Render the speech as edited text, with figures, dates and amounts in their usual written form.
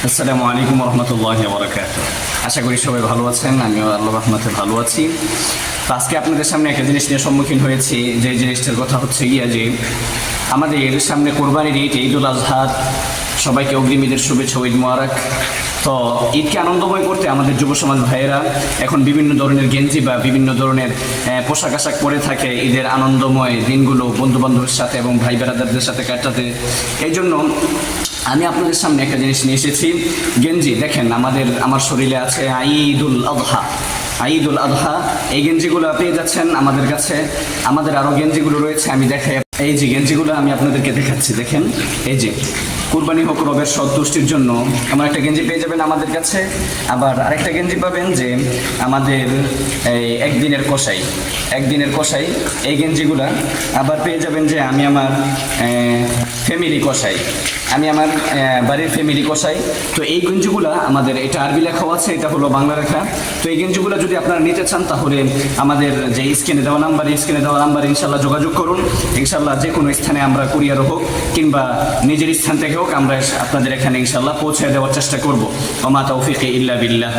আসসালামু আলাইকুম রহমতুল্লাহি ওয়া বারাকাতুহু। আশা করি সবাই ভালো আছেন, আমিও আল্লাহর রহমতে ভালো আছি। তো আজকে আপনাদের সামনে একটা জিনিস নিয়ে সম্মুখীন হয়েছি, যে জিনিসটার কথা হচ্ছে গিয়া যে আমাদের সামনে কোরবানির ঈদ, ঈদুল আজহা। সবাইকে অগ্রিম ঈদের শুভেচ্ছা, ঈদ মোবারক। তো ঈদকে আনন্দময় করতে আমাদের যুব সমাজ ভাইয়েরা এখন বিভিন্ন ধরনের গেঞ্জি বা বিভিন্ন ধরনের পোশাক আশাক পরে থাকে ঈদের আনন্দময় দিনগুলো বন্ধু বান্ধবের সাথে এবং ভাই বেড়াদারদের সাথে কাটাতে। এই জন্য আমি আপনাদের সামনে একটা জিনিস নিয়ে এসেছি, গেঞ্জি। দেখেন, আমার শরীরে আছে ঈদুল আজহা। ঈদুল আজহা এই গেঞ্জিগুলো পেয়ে যাচ্ছেন আমাদের কাছে। আমাদের আরও গেঞ্জিগুলো রয়েছে, আমি দেখাই। এই যে গেঞ্জিগুলো আমি আপনাদেরকে দেখাচ্ছি, দেখেন। এই যে কুরবানি হোক রবের সন্তুষ্টির জন্য এমন একটা গেঞ্জি পেয়ে যাবেন আমাদের কাছে। আবার আরেকটা গেঞ্জি পাবেন যে আমাদের এই একদিনের কষাই এই গেঞ্জিগুলা। আবার পেয়ে যাবেন যে আমি আমার ফ্যামিলি কষাই, আমি আমার বাড়ির ফ্যামিলি কষাই। তো এই গেঞ্জিগুলা আমাদের, এটা আরবি লেখাও আছে, এটা হলো বাংলা লেখা। তো এই গেঞ্জিগুলো যদি আপনারা নিতে চান তাহলে আমাদের যে স্ক্রিনে দেওয়া নাম্বার ইনশাল্লাহ যোগাযোগ করুন। ইনশাল্লাহ যে কোনো স্থানে আমরা কুরিয়ার হোক কিংবা নিজের স্থান থেকে হোক আমরা আপনাদের এখানে ইনশাল্লাহ পৌঁছে দেওয়ার চেষ্টা করব। ওয়া মা তাওফীকি ইল্লা বিল্লাহ।